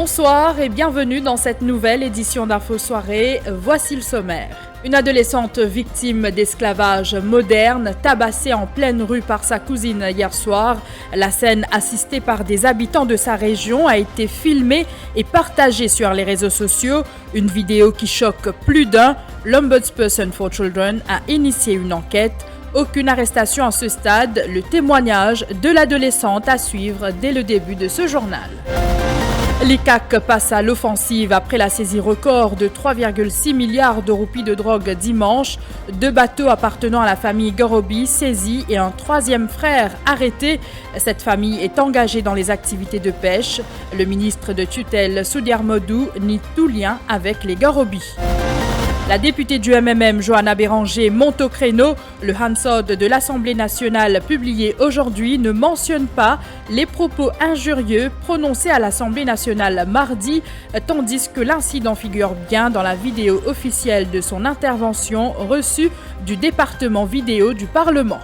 Bonsoir et bienvenue dans cette nouvelle édition d'Info Soirée. Voici le sommaire. Une adolescente victime d'esclavage moderne, tabassée en pleine rue par sa cousine hier soir. La scène, assistée par des habitants de sa région, a été filmée et partagée sur les réseaux sociaux. Une vidéo qui choque plus d'un. L'Ombudsperson for Children a initié une enquête. Aucune arrestation à ce stade. Le témoignage de l'adolescente à suivre dès le début de ce journal. L'ICAC passe à l'offensive après la saisie record de 3,6 milliards de roupies de drogue dimanche. 2 bateaux appartenant à la famille Gorobi saisis et un 3e frère arrêté. Cette famille est engagée dans les activités de pêche. Le ministre de tutelle Soudiar Modou nie tout lien avec les Gorobi. La députée du MMM, Johanna Béranger, monte au créneau. Le Hansard de l'Assemblée nationale publié aujourd'hui ne mentionne pas les propos injurieux prononcés à l'Assemblée nationale mardi, tandis que l'incident figure bien dans la vidéo officielle de son intervention reçue du département vidéo du Parlement.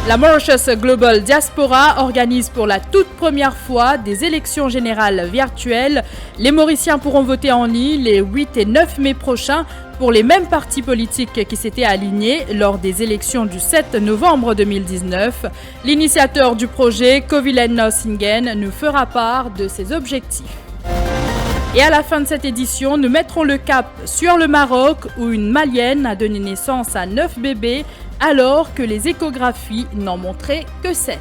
La Mauritius Global Diaspora organise pour la toute première fois des élections générales virtuelles. Les Mauriciens pourront voter en ligne les 8 et 9 mai prochains pour les mêmes partis politiques qui s'étaient alignés lors des élections du 7 novembre 2019. L'initiateur du projet, Kovilen Nosingen, nous fera part de ses objectifs. Et à la fin de cette édition, nous mettrons le cap sur le Maroc où une Malienne a donné naissance à 9 bébés alors que les échographies n'en montraient que 7.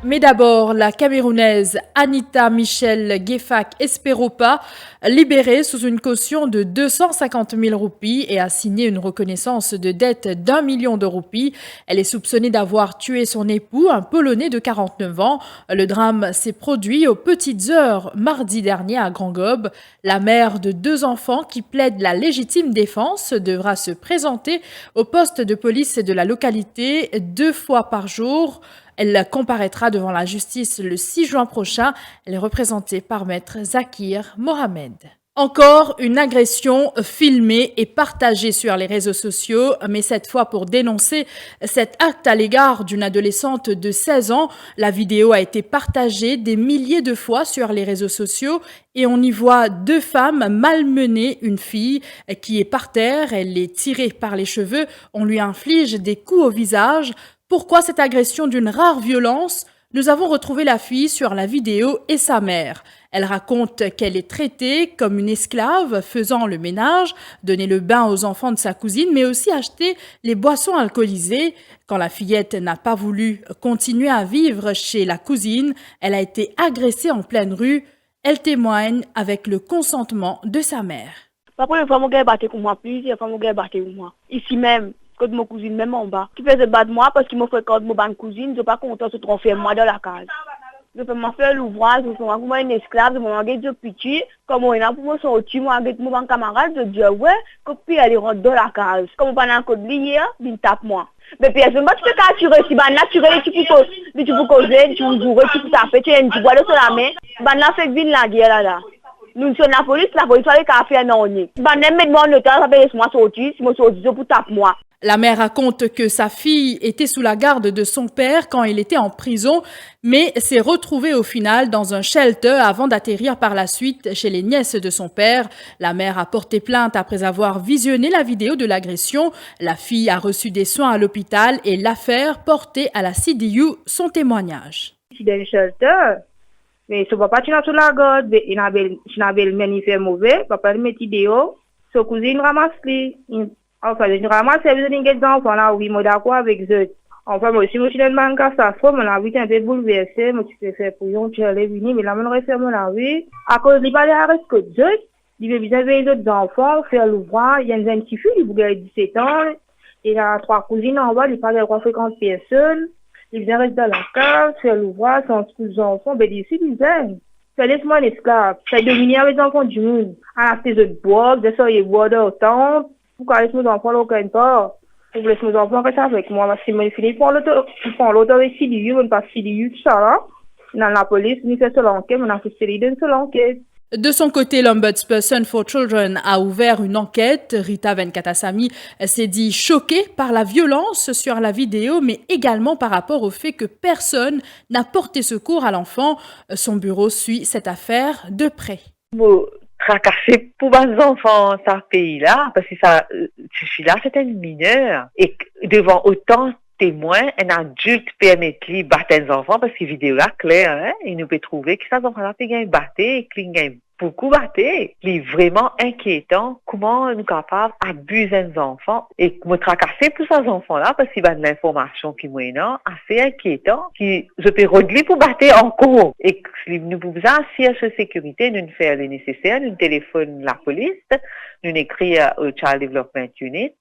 Mais d'abord, la Camerounaise Anita Michel Gueffak Esperopa, libérée sous une caution de 250 000 roupies et a signé une reconnaissance de dette d'1 million de roupies. Elle est soupçonnée d'avoir tué son époux, un Polonais de 49 ans. Le drame s'est produit aux petites heures mardi dernier à Grand Gobe. La mère de 2 enfants qui plaide la légitime défense devra se présenter au poste de police de la localité 2 fois par jour. Elle comparaîtra devant la justice le 6 juin prochain. Elle est représentée par maître Zakir Mohamed. Encore une agression filmée et partagée sur les réseaux sociaux, mais cette fois pour dénoncer cet acte à l'égard d'une adolescente de 16 ans. La vidéo a été partagée des milliers de fois sur les réseaux sociaux et on y voit 2 femmes malmener une fille qui est par terre. Elle est tirée par les cheveux. On lui inflige des coups au visage. Pourquoi cette agression d'une rare violence? Nous avons retrouvé la fille sur la vidéo et sa mère. Elle raconte qu'elle est traitée comme une esclave, faisant le ménage, donner le bain aux enfants de sa cousine, mais aussi acheter les boissons alcoolisées. Quand la fillette n'a pas voulu continuer à vivre chez la cousine, elle a été agressée en pleine rue. Elle témoigne avec le consentement de sa mère. Après, mon gars battait pour moi, plusieurs fois mon gars battait pour moi. Ici même. Quand mon cousine même en bas, qui faisait battre moi parce qu'il m'a fait quand mon bonne cousine, je pas content de se transférer moi dans la case. Je peux m'en faire l'ouvrage, je suis moi une esclave, je m'en vais de petit, comme on est là pour me sortir, moi avec mon camarade, je dis ouais, copie elle rentre dans la case. Comme on pas dans code lié, il tape moi. Mais puis je me tu peux capturer si ban naturel tu peux causer, tu peux bourrer, tu peux taper, tu as une boîte sur la main, ban là fait vite la guerre là. Nous sommes la police va les café non ni. Ban même moi en temps, ça peut laisse-moi sortir, si moi sortir pour taper moi. La mère raconte que sa fille était sous la garde de son père quand il était en prison, mais s'est retrouvée au final dans un shelter avant d'atterrir par la suite chez les nièces de son père. La mère a porté plainte après avoir visionné la vidéo de l'agression. La fille a reçu des soins à l'hôpital et l'affaire portée à la CDU son témoignage. C'est dans le shelter, mais ce papa tu n'as sous la garde, il n'a fait mauvais, papa le met vidéo, sa cousine ramasse-les. Enfin, généralement, c'est besoin des enfants là, oui, moi d'accord avec eux. Enfin, moi aussi, je suis dans le banque à sa fois, mon avis est un peu bouleversé, moi, tu peux faire pour yon, tu allais venir, mais là, je refais mon avis. À cause de pas les que Dieu, il veut bien les autres enfants, faire l'ouvrage, il y a une petite fille, il a 17 ans, il a 3 cousines en bas, il parle de 350 personnes, il vient rester dans la cave, faire l'ouvrage, sans tous les enfants, ben, d'ici, il vient. Ça laisse-moi l'esclave, ça dominer avec les enfants du monde. À la saison de bois, de ça, il boit de temps. Pourquoi laisse mes enfants là aucun part? Pour laisser mes enfants rester avec moi, parce que moi, il prend l'auto avec CDU, on passe CDU, tout ça là. Dans la police, on fait seule enquête, on a fait série d'une seule enquête. De son côté, l'Ombudsperson for Children a ouvert une enquête. Rita Venkatasammy s'est dit choquée par la violence sur la vidéo, mais également par rapport au fait que personne n'a porté secours à l'enfant. Son bureau suit cette affaire de près. Tracassé pour les enfants dans ce pays-là, parce que je suis là, c'était une mineure. Et devant autant de témoins, un adulte permet de battre les enfants, parce que la vidéo là, claire, hein, il nous peut trouver que ces enfants-là, ils battent, qu'ils gagnent beaucoup battre. C'est vraiment inquiétant comment nous sommes capables d'abuser les enfants et me tracasser pour ces enfants-là, parce qu'il y a de l'information qui est assez inquiétant, qui je peux régler pour battre encore. Et nous pouvons assurer la sécurité, nous faire le nécessaire, nous téléphone la police, nous écrire au Child Development Unit,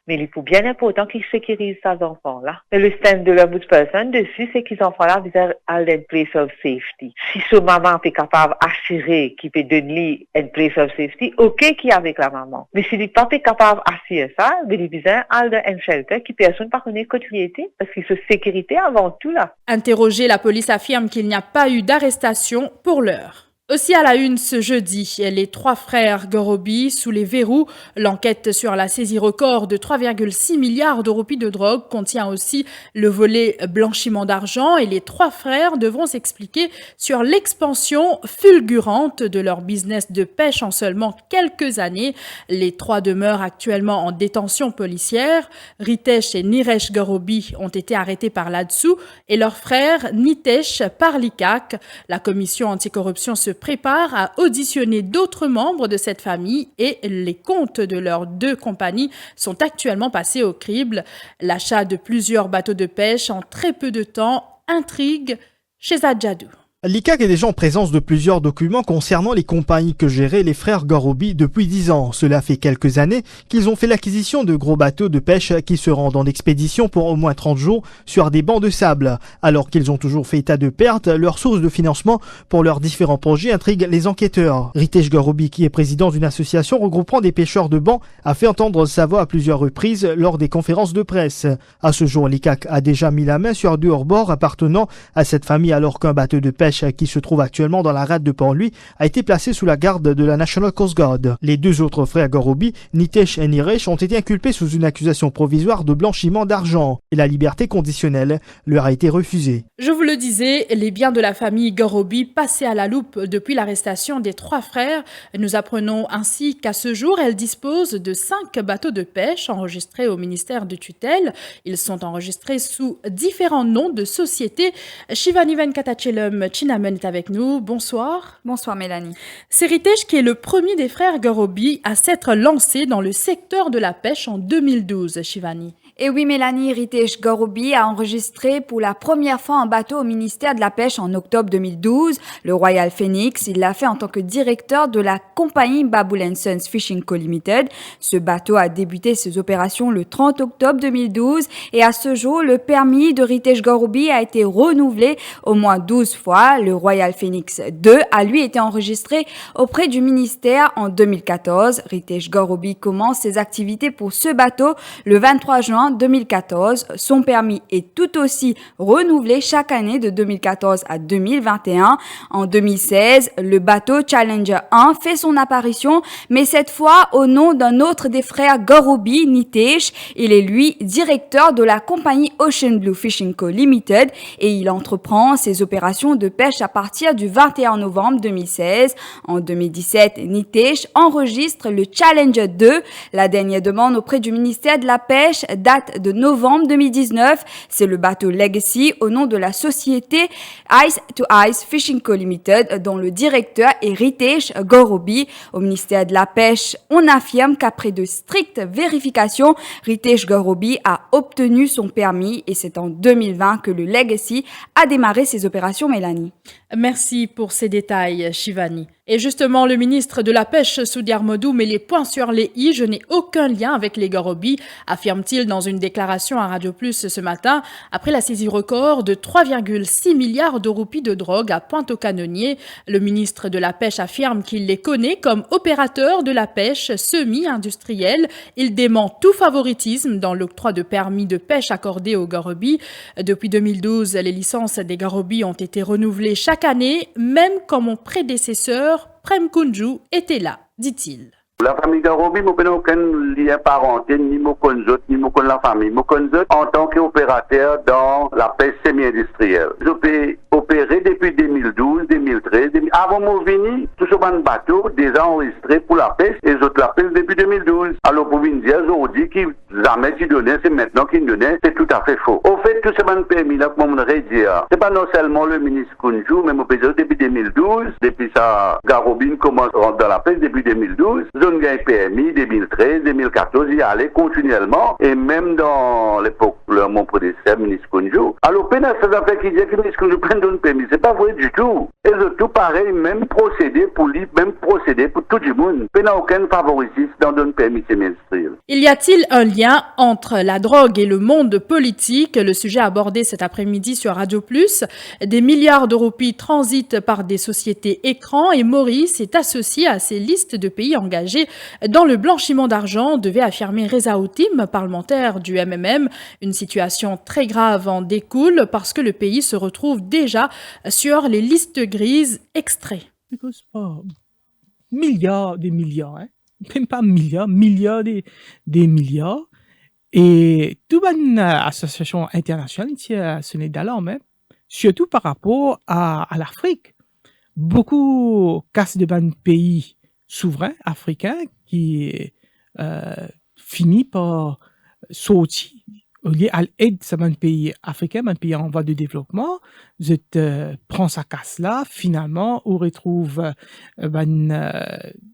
mais il est bien important qu'ils sécurisent ces enfants-là. Et le stand de l'Ombudsperson dessus, c'est qu'ils enfants-là visent à une place of safety. Si ce maman est capable d'assurer qu'il peut donner une place of safety, ok, qui est avec la maman. Mais s'il n'est pas capable d'assurer ça, il est besoin d'un shelter qui personne ne connaît quotidienneté, parce que c'est sécurité avant tout là. Interrogé, la police affirme qu'il n'y a pas eu d'arrestation pour l'heure. Aussi à la une ce jeudi, les 3 frères Gorobi sous les verrous. L'enquête sur la saisie record de 3,6 milliards de roupies de drogue contient aussi le volet blanchiment d'argent et les 3 frères devront s'expliquer sur l'expansion fulgurante de leur business de pêche en seulement quelques années. Les 3 demeurent actuellement en détention policière. Ritesh et Niresh Gorobi ont été arrêtés par l'ADSU et leur frère Nitesh par l'ICAC. La commission anticorruption se prépare à auditionner d'autres membres de cette famille et les comptes de leurs 2 compagnies sont actuellement passés au crible. L'achat de plusieurs bateaux de pêche en très peu de temps intrigue chez Adjadou. L'ICAC est déjà en présence de plusieurs documents concernant les compagnies que géraient les frères Gorobi depuis 10 ans. Cela fait quelques années qu'ils ont fait l'acquisition de gros bateaux de pêche qui se rendent en expédition pour au moins 30 jours sur des bancs de sable. Alors qu'ils ont toujours fait état de pertes, leur source de financement pour leurs différents projets intrigue les enquêteurs. Ritesh Gorobi, qui est président d'une association regroupant des pêcheurs de bancs, a fait entendre sa voix à plusieurs reprises lors des conférences de presse. À ce jour, l'ICAC a déjà mis la main sur 2 hors-bords appartenant à cette famille alors qu'un bateau de pêche qui se trouve actuellement dans la rade de Port-Louis a été placé sous la garde de la National Coast Guard. Les 2 autres frères Gorobi, Nitesh et Niresh, ont été inculpés sous une accusation provisoire de blanchiment d'argent et la liberté conditionnelle leur a été refusée. Je vous le disais, les biens de la famille Gorobi passés à la loupe depuis l'arrestation des 3 frères. Nous apprenons ainsi qu'à ce jour, elle dispose de 5 bateaux de pêche enregistrés au ministère de tutelle. Ils sont enregistrés sous différents noms de sociétés. Shivani Venkatachelum Chinamen est avec nous. Bonsoir. Bonsoir Mélanie. C'est Ritesh qui est le premier des frères Gorobi à s'être lancé dans le secteur de la pêche en 2012, Shivani. Et oui Mélanie, Ritesh Gorobi a enregistré pour la première fois un bateau au ministère de la Pêche en octobre 2012, le Royal Phoenix. Il l'a fait en tant que directeur de la compagnie Babool & Sons Fishing Co Limited. Ce bateau a débuté ses opérations le 30 octobre 2012 et à ce jour, le permis de Ritesh Gorobi a été renouvelé au moins 12 fois. Le Royal Phoenix 2 a lui été enregistré auprès du ministère en 2014. Ritesh Gorobi commence ses activités pour ce bateau le 23 juin 2014. Son permis est tout aussi renouvelé chaque année de 2014 à 2021. En 2016, le bateau Challenger 1 fait son apparition, mais cette fois au nom d'un autre des frères Gorobi, Nitesh. Il est lui directeur de la compagnie Ocean Blue Fishing Co Limited et il entreprend ses opérations de pêche à partir du 21 novembre 2016. En 2017, Nitesh enregistre le Challenger 2. La dernière demande auprès du ministère de la Pêche date de novembre 2019. C'est le bateau Legacy au nom de la société Ice to Ice Fishing Co Limited dont le directeur est Ritesh Gorobi. Au ministère de la Pêche, on affirme qu'après de strictes vérifications, Ritesh Gorobi a obtenu son permis et c'est en 2020 que le Legacy a démarré ses opérations, Mélanie. Merci pour ces détails, Shivani. Et justement, le ministre de la Pêche, Soudiar Modou, met les points sur les i. Je n'ai aucun lien avec les Gorobi, affirme-t-il dans une déclaration à Radio Plus ce matin, après la saisie record de 3,6 milliards de roupies de drogue à Pointe-aux-Canonniers. Le ministre de la Pêche affirme qu'il les connaît comme opérateurs de la pêche semi-industrielle. Il dément tout favoritisme dans l'octroi de permis de pêche accordé aux Gorobi. Depuis 2012, les licences des Gorobi ont été renouvelées chaque année, même quand mon prédécesseur sœur, Prem Kunju, était là, dit-il. La famille Garobi, je n'ai aucun lien parenté, ni la famille. Je en tant qu'opérateur dans la pêche semi-industrielle. Je peux opérer depuis 2012, 2013. Avant mon venu, tout ce bon bateau déjà enregistré pour la pêche et je la pêche depuis 2012. Alors pour vous dire, aujourd'hui, qui jamais qui donnait, c'est maintenant qui donnait, c'est tout à fait faux. Au fait, tout ce bon permis là, comme on voudrait dire, c'est pas non seulement le ministre Kunju, mais mon pays depuis 2012, depuis ça, Garobi commence à rentrer dans la pêche depuis 2012. Zone gain PMI 2013, 2014, il y allait continuellement et même dans l'époque, mon prédécesseur, ministre Kunju. Alors, pénal, ça fait qu'il dit que le ministre Kunju prenne un permis. C'est pas vrai du tout. Et le tout pareil, même procédé pour lui, même procédé pour tout le monde. Pénal, aucun favoritisme dans un permis semi-industriel. Il y a-t-il un lien entre la drogue et le monde politique? Le sujet abordé cet après-midi sur Radio Plus. Des milliards de roupies transitent par des sociétés écrans et Maurice est associé à ces listes de pays engagés dans le blanchiment d'argent, devait affirmer Reza Outim, parlementaire du MMM. Une situation très grave en découle parce que le pays se retrouve déjà sur les listes grises. Extrait. Because milliards des milliards, hein? Même pas milliards des milliards. Et toute une association internationale ici à Sénégal, même, surtout par rapport à l'Afrique. Beaucoup cassent de pays souverains africains qui finit par sortir au lieu à l'aide de un pays africain, un pays en voie de développement. Je prends sa casse là, finalement, on retrouve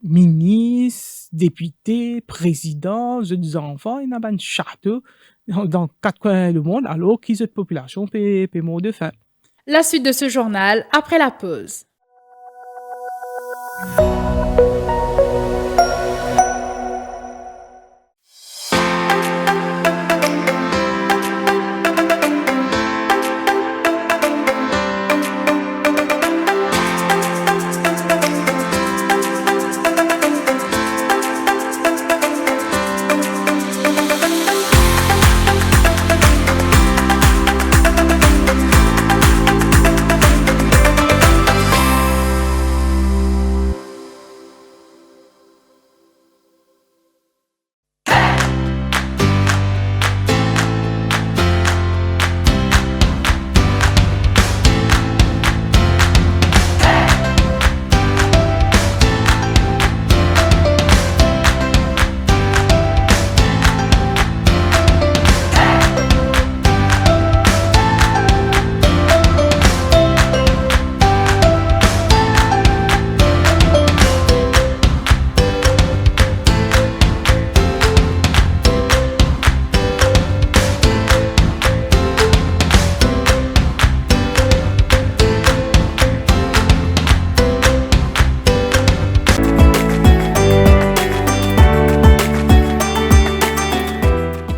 ministre, député, président, jeunes enfants, il y a un château dans 4 coins du monde, alors qu'ils ont de population peut mourir de faim. La suite de ce journal après la pause.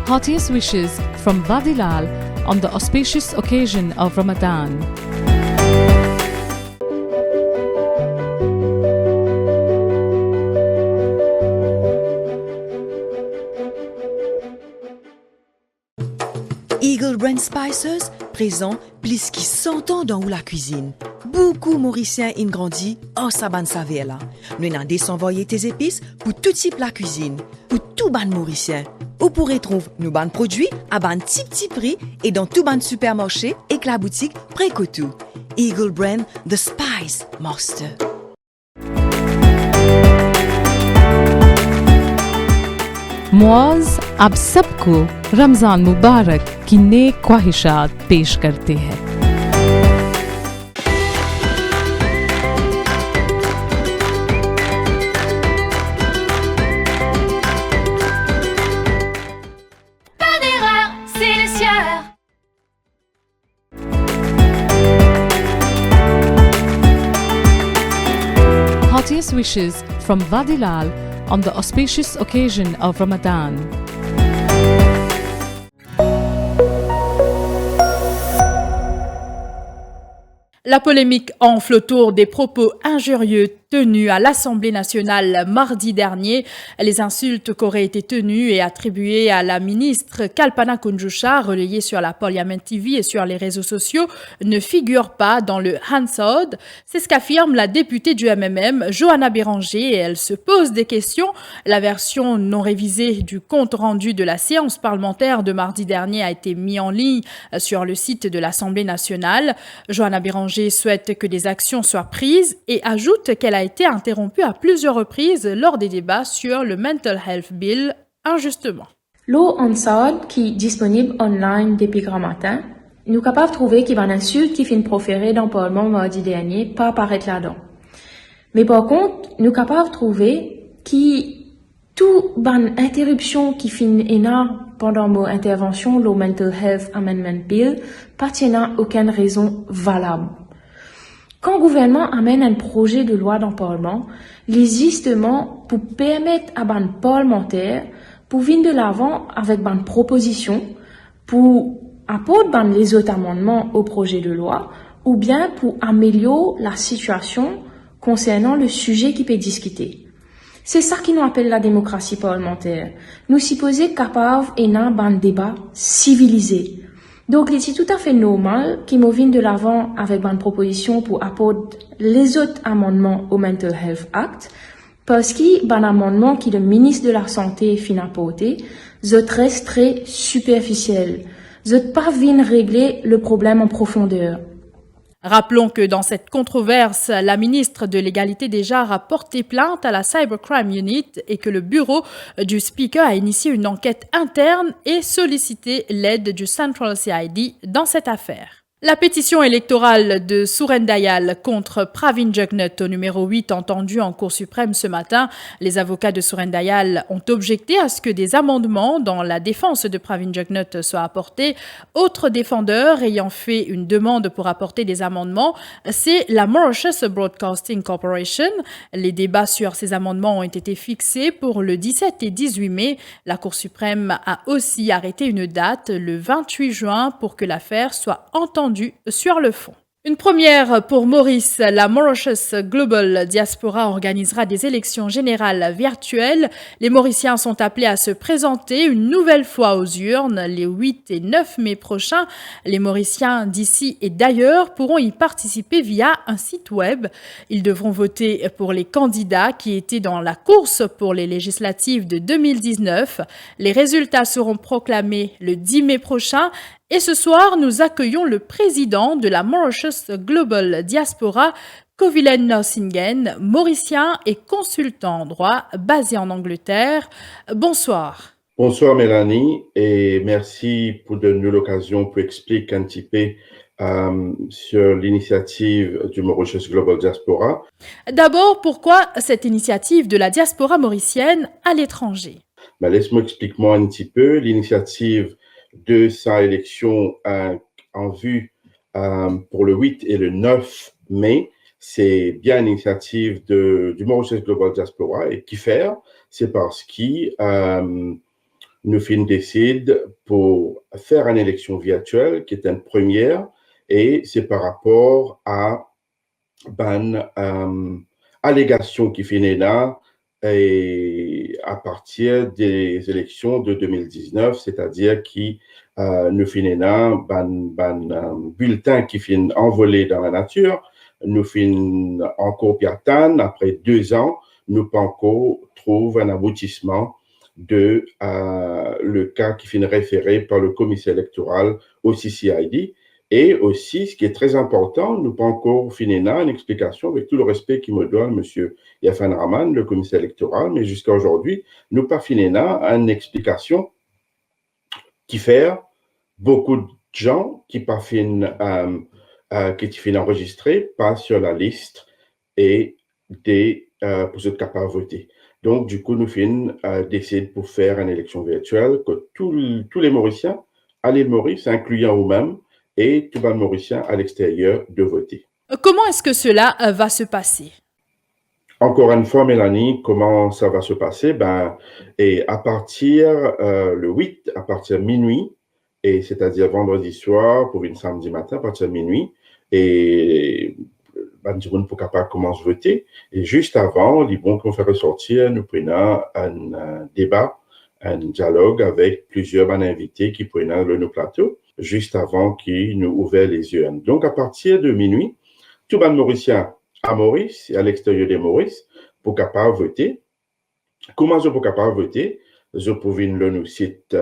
Heartiest wishes from Vadilal on the auspicious occasion of Ramadan. Eagle Brand Spices présent plus qui 100 ans dans la cuisine. Beaucoup Mauriciens ont grandi en saban savela. Nous avons désenvoyé tes épices pour tout type la cuisine, pour tout ban Mauricien. Vous pourrez trouver nos ban produits à ban petit prix et dans tout ban supermarché et que la boutique Précotou. Eagle Brand, The Spice Master. Muaz अब सबको रमज़ान मुबारक की नेक ख्वाहिशात पेश करते हैं। Pas d'erreur, c'est le sieur. Heartiest wishes from Vadilal on the auspicious occasion of Ramadan. La polémique enfle autour des propos injurieux tenues à l'Assemblée nationale mardi dernier. Les insultes qu'auraient été tenues et attribuées à la ministre Kalpana Kunjusha, relayées sur la Parliament TV et sur les réseaux sociaux, ne figurent pas dans le Hansard. C'est ce qu'affirme la députée du MMM, Johanna Béranger, et elle se pose des questions. La version non révisée du compte rendu de la séance parlementaire de mardi dernier a été mise en ligne sur le site de l'Assemblée nationale. Johanna Béranger souhaite que des actions soient prises et ajoute qu'elle a été interrompue à plusieurs reprises lors des débats sur le Mental Health Bill, injustement. L'eau Hansard qui est disponible online depuis grand matin, nous sommes capables de trouver qu'il y a une insulte qui finit proférée dans le Parlement mardi dernier, pas apparaître là-dedans. Mais par contre, nous sommes capables de trouver qui tout ban interruption qui finit énorme pendant mon intervention, le Mental Health Amendment Bill, pas tient aucune raison valable. Quand le gouvernement amène un projet de loi dans le Parlement, les justement pour permettre à ban parlementaire pour venir de l'avant avec ban proposition pour apporter ban les autres amendements au projet de loi ou bien pour améliorer la situation concernant le sujet qui peut discuter. C'est ça qui nous appelle la démocratie parlementaire. Nous supposer capables et d'un ban débat civilisé. Donc, il est tout à fait normal qu'ils nous viennent de l'avant avec une proposition pour apporter les autres amendements au Mental Health Act, parce qu'il y a un amendement qui le ministre de la Santé fin apporté, reste très superficiel. Pas viennent régler le problème en profondeur. Rappelons que dans cette controverse, la ministre de l'Égalité des genres a porté plainte à la Cybercrime Unit et que le bureau du Speaker a initié une enquête interne et sollicité l'aide du Central CID dans cette affaire. La pétition électorale de Suren Dayal contre Pravin Jugnut au numéro 8 entendue en Cour suprême ce matin, les avocats de Suren Dayal ont objecté à ce que des amendements dans la défense de Pravin Jugnut soient apportés. Autre défendeur ayant fait une demande pour apporter des amendements, c'est la Mauritius Broadcasting Corporation. Les débats sur ces amendements ont été fixés pour le 17 et 18 mai. La Cour suprême a aussi arrêté une date, le 28 juin, pour que l'affaire soit entendue sur le fond. Une première pour Maurice, la Mauritius Global Diaspora organisera des élections générales virtuelles. Les Mauriciens sont appelés à se présenter une nouvelle fois aux urnes les 8 et 9 mai prochains. Les Mauriciens d'ici et d'ailleurs pourront y participer via un site web. Ils devront voter pour les candidats qui étaient dans la course pour les législatives de 2019. Les résultats seront proclamés le 10 mai prochain. Et ce soir, nous accueillons le président de la Mauritius Global Diaspora, Kovilen Norsingen, mauricien et consultant en droit basé en Angleterre. Bonsoir. Bonsoir Mélanie et merci pour donner l'occasion pour expliquer un petit peu sur l'initiative du Mauritius Global Diaspora. D'abord, pourquoi cette initiative de la diaspora mauricienne à l'étranger? Laisse-moi expliquer un petit peu l'initiative de sa élection en vue pour le 8 et le 9 mai. C'est bien une initiative du Mauritius Global Diaspora et qui faire, c'est parce que nous décide pour faire une élection virtuelle qui est une première et c'est par rapport à une allégation qui finit là et à partir des élections de 2019, c'est-à-dire qui nous finit là, bulletin qui finit envolé dans la nature, nous finit encore piatane, après 2 ans, nous pas encore trouve un aboutissement de le cas qui finit référé par le commissaire électoral au CCID. Et aussi, ce qui est très important, nous pas encore fini là, une explication avec tout le respect qu'il me doit, M. Yafan Rahman, le commissaire électoral, mais jusqu'à aujourd'hui, nous pas fini là, une explication qui fait beaucoup de gens qui pas fin enregistrés, pas sur la liste et pour être capable de voter. Donc, du coup, nous décide pour faire une élection virtuelle que tous les Mauriciens à l'île Maurice, incluant eux-mêmes, et tout le Mauricien à l'extérieur de voter. Comment est-ce que cela va se passer? Encore une fois, Mélanie, comment ça va se passer? Et à partir le 8, à partir de minuit, et c'est-à-dire vendredi soir pour une samedi matin, à partir de minuit, et pour capable commencer à voter. Et juste avant, les bons qu'on fait ressortir, nous prenons un débat, un dialogue avec plusieurs invités qui prennent le plateau, juste avant qu'ils nous ouvrent les yeux. Donc, à partir de minuit, tout le monde mauricien à Maurice et à l'extérieur de Maurice pour capable voter. Comment je peux capable voter? Je peux venir le site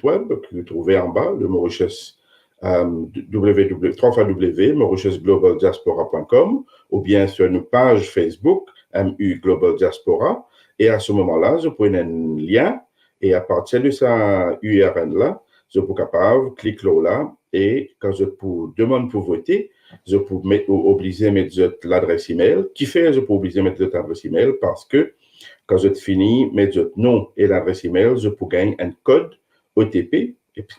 web que vous trouvez en bas, le Mauritius www.mauritiusglobaldiaspora.com ou bien sur une page Facebook MU Global Diaspora. Et à ce moment-là, je prends un lien et à partir de sa URL-là, je peux capable cliquer là et quand je peux demander pour voter, je peux obliger à mettre l'adresse email. Qui fait, je peux obliger à mettre l'adresse email parce que quand je finis, mettre votre nom et l'adresse email, je peux gagner un code OTP,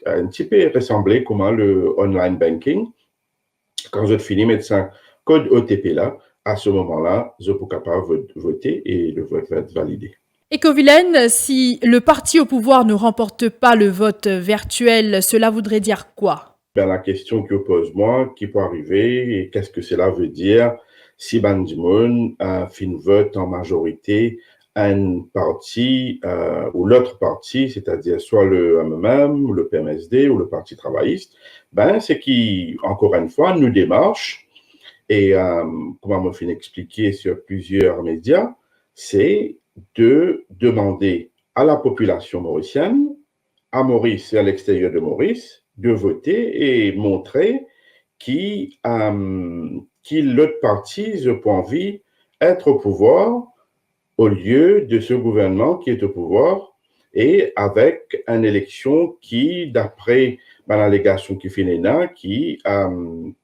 un petit peu ressemblé comme le online banking. Quand je finis, mettre ce code OTP là, à ce moment-là, je peux capable voter et le vote va être validé. Et Covilaine, si le parti au pouvoir ne remporte pas le vote virtuel, cela voudrait dire quoi? La question que pose moi, qui peut arriver et qu'est-ce que cela veut dire si Bandimoun fait un vote en majorité un parti ou l'autre parti, c'est-à-dire soit le MMM, ou le PMSD ou le Parti travailliste, c'est qui, encore une fois, nous démarche et comme on m'a fait expliquer sur plusieurs médias, c'est de demander à la population mauricienne, à Maurice et à l'extérieur de Maurice, de voter et montrer qui l'autre parti, je peux envie, être au pouvoir au lieu de ce gouvernement qui est au pouvoir et avec une élection qui, d'après l'allégation qui fait l'ENA, qui une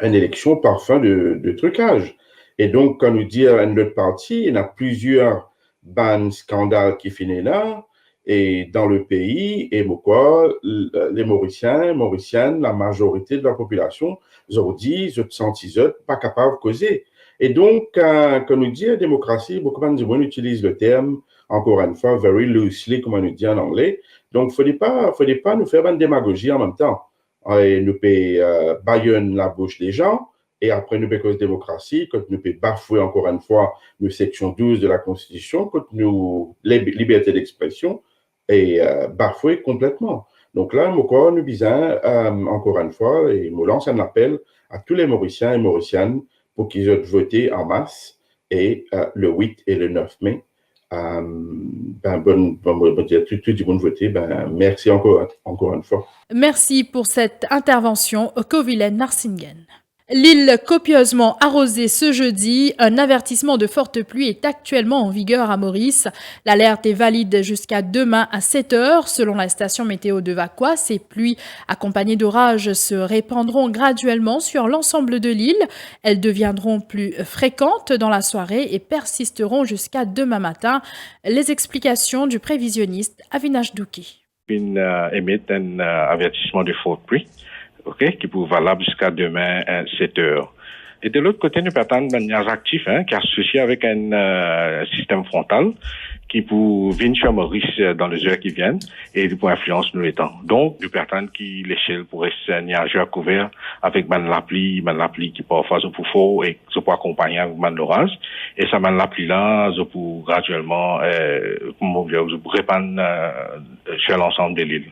élection par fin de trucage. Et donc, quand nous dit un autre parti, il y a plusieurs scandales qui finissent là, et dans le pays, et pourquoi les Mauriciens, Mauriciennes, la majorité de la population, ils ont dit, je te sens pas capable de causer. Et donc, quand nous dit démocratie, beaucoup de gens utilisent le terme, encore une fois, very loosely, comme on nous dit en anglais. Donc, il ne faut pas nous faire une démagogie en même temps. Et nous pouvons baïonner la bouche des gens, et après nous pouvons cause démocratie, quand nous pouvons bafouer encore une fois nos sections 12 de la Constitution, quand nous liberté d'expression, et bafouer complètement. Donc là, nous disons, encore une fois, et nous lançons un appel à tous les Mauriciens et Mauriciennes pour qu'ils aient voté en masse et le 8 et le 9 mai. Tout le monde voté. Merci encore une fois. Merci pour cette intervention, Covilaine Narsingen. L'île copieusement arrosée ce jeudi, un avertissement de forte pluie est actuellement en vigueur à Maurice. L'alerte est valide jusqu'à demain à 7h. Selon la station météo de Vaqua, ces pluies accompagnées d'orages se répandront graduellement sur l'ensemble de l'île. Elles deviendront plus fréquentes dans la soirée et persisteront jusqu'à demain matin. Les explications du prévisionniste Avinash Douki. Émet un avertissement de forte pluie. Qui peut être valable jusqu'à demain à 7h. Et de l'autre côté, nous partons d'un nuage actif, qui est associé avec un système frontal qui peut venir sur Maurice dans les heures qui viennent et pour influence nous les temps. Donc, nous partons qui l'échelle pourrait être un nuage couvert avec la pluie qui parfois pour fort et ça peut accompagner avec l'orage. Et ça la pluie là, ça peut graduellement, répandre sur l'ensemble de l'île.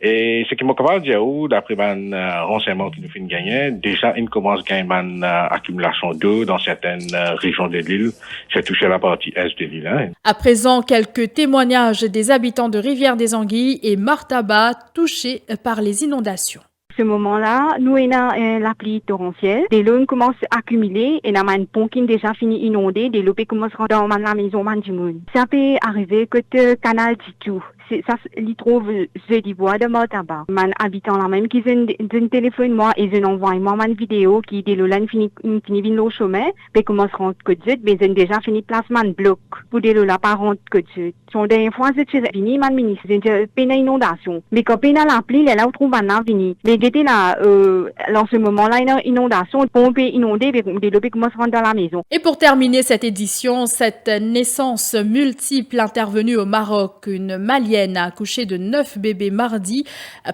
Et ce qui m'a capable de dire, d'après un renseignement qui nous fait gagner, déjà, il commence à gagner une accumulation d'eau dans certaines régions de l'île. C'est touché la partie est de l'île. À présent, quelques témoignages des habitants de Rivière-des-Anguilles et Martaba touchés par les inondations. À ce moment-là, nous avons la pluie torrentielle. Des l'eau commence à accumuler et nous avons un pont qui est déjà fini inondé. Des l'eau commence à rentrer dans la maison du monde. Ça peut arriver que le canal dit tout. Ça, il trouve jeudi bois de Martaba. Man habitant là même qui ont téléphone moi et ils envoient moi une vidéo qui dit l'eau fini le chemin. Mais commence à rentrer que de mais ils ont déjà fini placement de bloc. Pour des l'eau là pas rentrer que de son dernière fois c'est fini man ministre c'est une inondation. Mais quand peine la pluie là on trouve maintenant fini. Mais j'étais là dans ce moment-là une inondation, pompe inondée, des l'eau commence à rentrer dans la maison. Et pour terminer cette édition, cette naissance multiple intervenue au Maroc, une Malienne malienne a accouché de 9 bébés mardi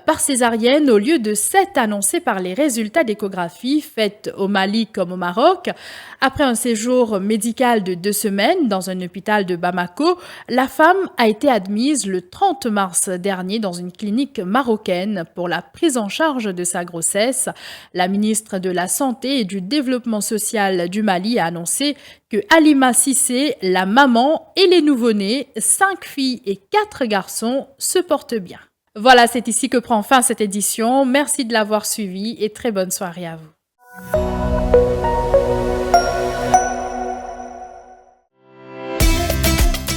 par césarienne au lieu de 7 annoncés par les résultats d'échographie faits au Mali comme au Maroc. Après un séjour médical de 2 semaines dans un hôpital de Bamako, la femme a été admise le 30 mars dernier dans une clinique marocaine pour la prise en charge de sa grossesse. La ministre de la Santé et du Développement social du Mali a annoncé que Halima Cissé, la maman et les nouveau-nés, 5 filles et 4 garçons, se portent bien. Voilà, c'est ici que prend fin cette édition. Merci de l'avoir suivi et très bonne soirée à vous.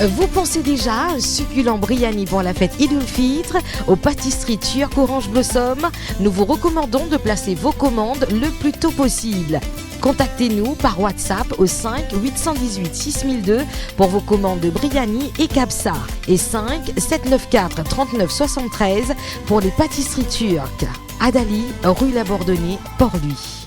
Vous pensez déjà à un succulent biryani pour la fête Eid al-Fitr aux pâtisseries turques Orange Blossom? Nous vous recommandons de placer vos commandes le plus tôt possible. Contactez-nous par WhatsApp au 5 818 6002 pour vos commandes de biryani et kabsa et 5 794 39 73 pour les pâtisseries turques. Adali, rue La Bourdonnais, Port-Louis.